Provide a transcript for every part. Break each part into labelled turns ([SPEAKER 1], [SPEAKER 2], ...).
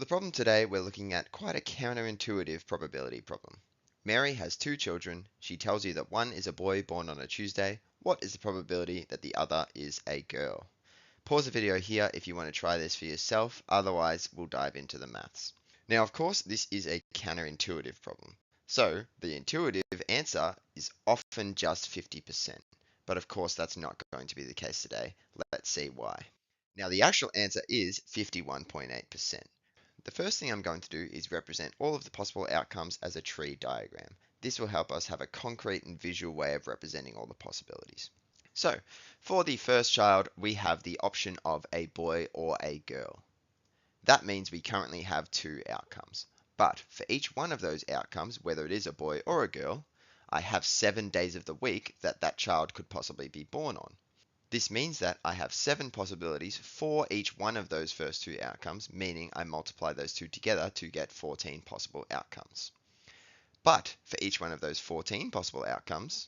[SPEAKER 1] For the problem today, we're looking at quite a counterintuitive probability problem. Mary has two children. She tells you that one is a boy born on a Tuesday. What is the probability that the other is a girl? Pause the video here if you want to try this for yourself. Otherwise, we'll dive into the maths. Now, of course, this is a counterintuitive problem. So the intuitive answer is often just 50%. But of course, that's not going to be the case today. Let's see why. Now, the actual answer is 51.8%. The first thing I'm going to do is represent all of the possible outcomes as a tree diagram. This will help us have a concrete and visual way of representing all the possibilities. So, for the first child, we have the option of a boy or a girl. That means we currently have two outcomes. But for each one of those outcomes, whether it is a boy or a girl, I have 7 days of the week that that child could possibly be born on. This means that I have 7 possibilities for each one of those first two outcomes, meaning I multiply those two together to get 14 possible outcomes. But for each one of those 14 possible outcomes,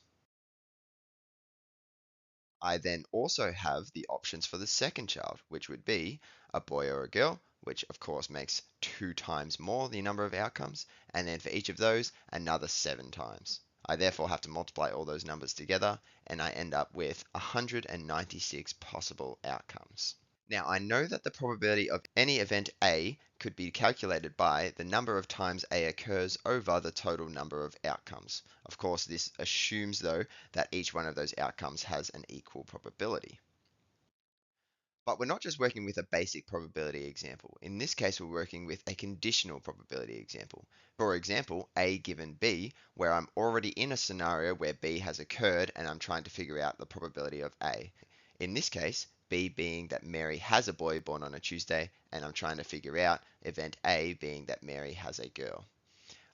[SPEAKER 1] I then also have the options for the second child, which would be a boy or a girl, which of course makes 2 times more the number of outcomes, and then for each of those, another 7 times. I therefore have to multiply all those numbers together, and I end up with 196 possible outcomes. Now, I know that the probability of any event A could be calculated by the number of times A occurs over the total number of outcomes. Of course, this assumes, though, that each one of those outcomes has an equal probability. But we're not just working with a basic probability example. In this case, we're working with a conditional probability example. For example, A given B, where I'm already in a scenario where B has occurred and I'm trying to figure out the probability of A. In this case, B being that Mary has a boy born on a Tuesday, and I'm trying to figure out event A being that Mary has a girl.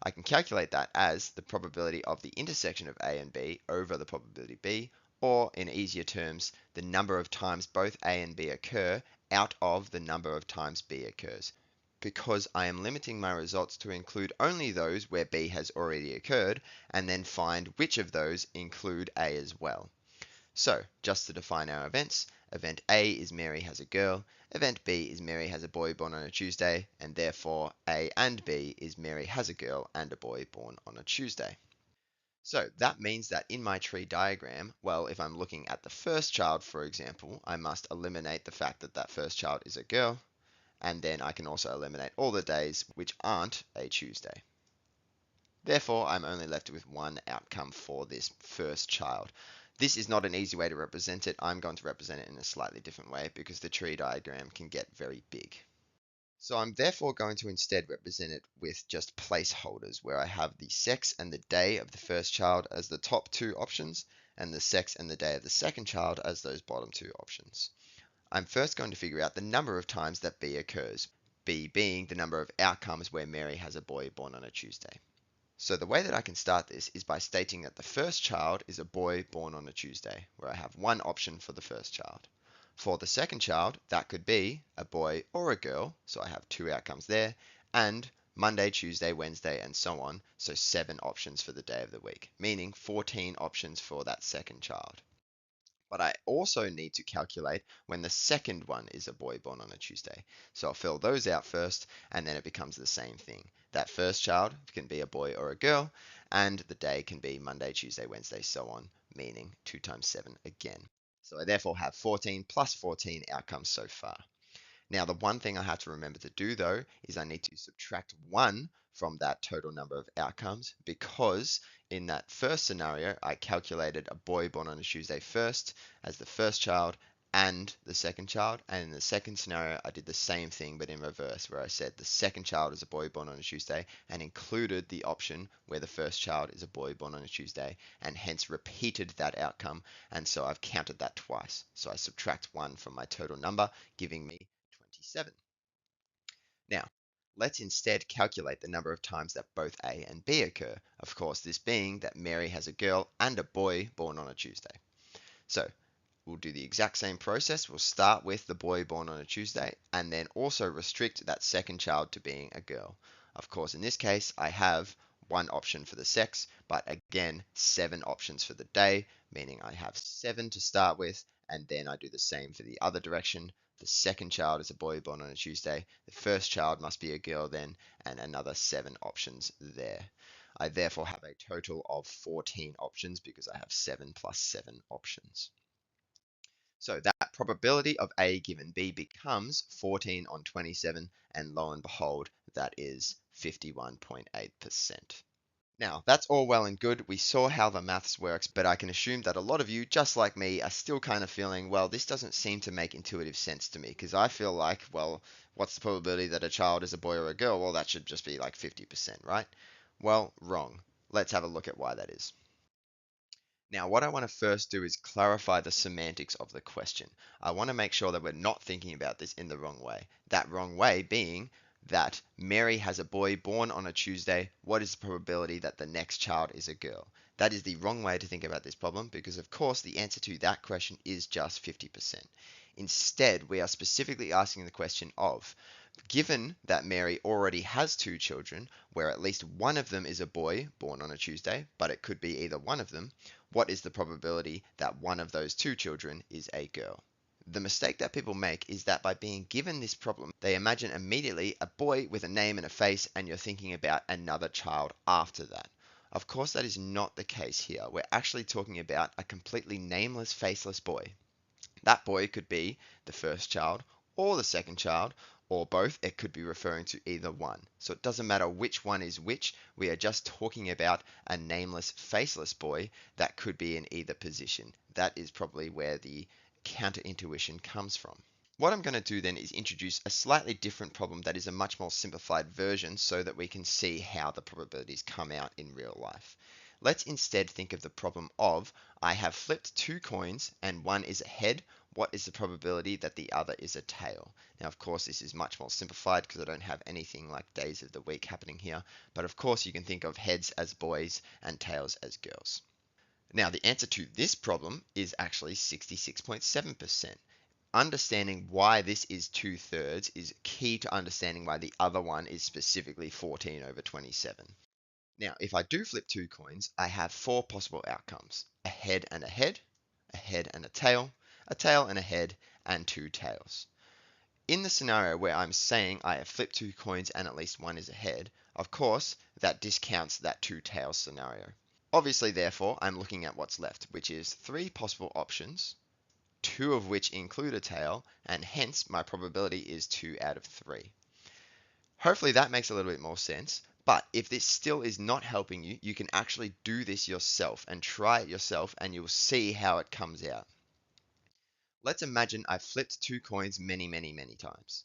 [SPEAKER 1] I can calculate that as the probability of the intersection of A and B over the probability B, or in easier terms, the number of times both A and B occur out of the number of times B occurs. Because I am limiting my results to include only those where B has already occurred, and then find which of those include A as well. So, just to define our events, event A is Mary has a girl, event B is Mary has a boy born on a Tuesday, and therefore A and B is Mary has a girl and a boy born on a Tuesday. So that means that in my tree diagram, well, if I'm looking at the first child, for example, I must eliminate the fact that that first child is a girl, and then I can also eliminate all the days which aren't a Tuesday. Therefore, I'm only left with one outcome for this first child. This is not an easy way to represent it. I'm going to represent it in a slightly different way because the tree diagram can get very big. So I'm therefore going to instead represent it with just placeholders where I have the sex and the day of the first child as the top 2 options and the sex and the day of the second child as those bottom 2 options. I'm first going to figure out the number of times that B occurs, B being the number of outcomes where Mary has a boy born on a Tuesday. So the way that I can start this is by stating that the first child is a boy born on a Tuesday, where I have one option for the first child. For the second child, that could be a boy or a girl, so I have 2 outcomes there, and Monday, Tuesday, Wednesday, and so on, so 7 options for the day of the week, meaning 14 options for that second child. But I also need to calculate when the second one is a boy born on a Tuesday. So I'll fill those out first, and then it becomes the same thing. That first child can be a boy or a girl, and the day can be Monday, Tuesday, Wednesday, so on, meaning 2 times 7 again. So I therefore have 14 plus 14 outcomes so far. Now, the one thing I have to remember to do, though, is I need to subtract 1 from that total number of outcomes because in that first scenario, I calculated a boy born on a Tuesday first as the first child and the second child. And in the second scenario, I did the same thing, but in reverse, where I said the second child is a boy born on a Tuesday and included the option where the first child is a boy born on a Tuesday and hence repeated that outcome. And so I've counted that twice. So I subtract 1 from my total number, giving me 27. Now, let's instead calculate the number of times that both A and B occur. Of course, this being that Mary has a girl and a boy born on a Tuesday. So we'll do the exact same process. We'll start with the boy born on a Tuesday and then also restrict that second child to being a girl. Of course, in this case, I have one option for the sex, but again, 7 options for the day, meaning I have 7 to start with, and then I do the same for the other direction. The second child is a boy born on a Tuesday. The first child must be a girl then, and another 7 options there. I therefore have a total of 14 options because I have 7 plus 7 options. So that probability of A given B becomes 14 on 27, and lo and behold, that is 51.8%. Now, that's all well and good. We saw how the maths works, but I can assume that a lot of you, just like me, are still kind of feeling, well, this doesn't seem to make intuitive sense to me, because I feel like, well, what's the probability that a child is a boy or a girl? Well, that should just be like 50%, right? Well, wrong. Let's have a look at why that is. Now, what I want to first do is clarify the semantics of the question. I want to make sure that we're not thinking about this in the wrong way. That wrong way being that Mary has a boy born on a Tuesday. What is the probability that the next child is a girl? That is the wrong way to think about this problem because, of course, the answer to that question is just 50%. Instead, we are specifically asking the question of, given that Mary already has 2 children, where at least one of them is a boy born on a Tuesday, but it could be either one of them, what is the probability that one of those 2 children is a girl? The mistake that people make is that by being given this problem, they imagine immediately a boy with a name and a face, and you're thinking about another child after that. Of course, that is not the case here. We're actually talking about a completely nameless, faceless boy. That boy could be the first child or the second child or both. It could be referring to either one. So it doesn't matter which one is which. We are just talking about a nameless, faceless boy that could be in either position. That is probably where the counterintuition comes from. What I'm going to do then is introduce a slightly different problem that is a much more simplified version so that we can see how the probabilities come out in real life. Let's instead think of the problem of I have flipped 2 coins and one is a head. What is the probability that the other is a tail? Now, of course, this is much more simplified because I don't have anything like days of the week happening here. But of course, you can think of heads as boys and tails as girls. Now, the answer to this problem is actually 66.7%. Understanding why this is 2/3 is key to understanding why the other one is specifically 14 over 27. Now, if I do flip 2 coins, I have 4 possible outcomes. A head and a head and a tail and a head, and 2 tails. In the scenario where I'm saying I have flipped 2 coins and at least one is a head, of course, that discounts that 2 tails scenario. Obviously, therefore, I'm looking at what's left, which is 3 possible options, 2 of which include a tail, and hence my probability is 2 out of 3. Hopefully that makes a little bit more sense. But if this still is not helping you, you can actually do this yourself and try it yourself and you'll see how it comes out. Let's imagine I've flipped 2 coins many, many, many times.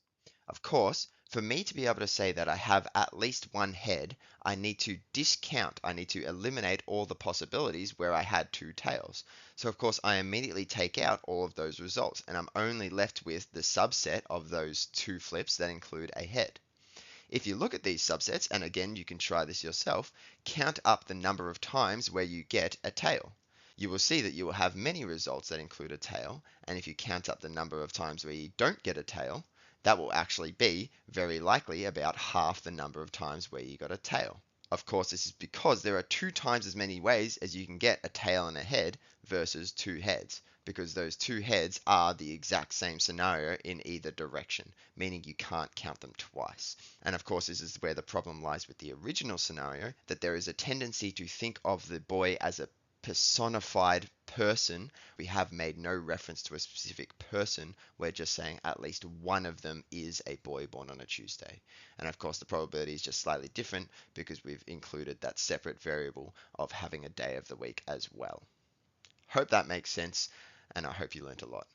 [SPEAKER 1] Of course, for me to be able to say that I have at least one head, I need to discount, I need to eliminate all the possibilities where I had 2 tails. So of course I immediately take out all of those results and I'm only left with the subset of those 2 flips that include a head. If you look at these subsets, and again you can try this yourself, count up the number of times where you get a tail. You will see that you will have many results that include a tail, and if you count up the number of times where you don't get a tail, that will actually be very likely about half the number of times where you got a tail. Of course, this is because there are 2 times as many ways as you can get a tail and a head versus 2 heads, because those 2 heads are the exact same scenario in either direction, meaning you can't count them twice. And of course, this is where the problem lies with the original scenario, that there is a tendency to think of the boy as a personified person. We have made no reference to a specific person. We're just saying at least one of them is a boy born on a Tuesday. And of course, the probability is just slightly different because we've included that separate variable of having a day of the week as well. Hope that makes sense, and I hope you learned a lot.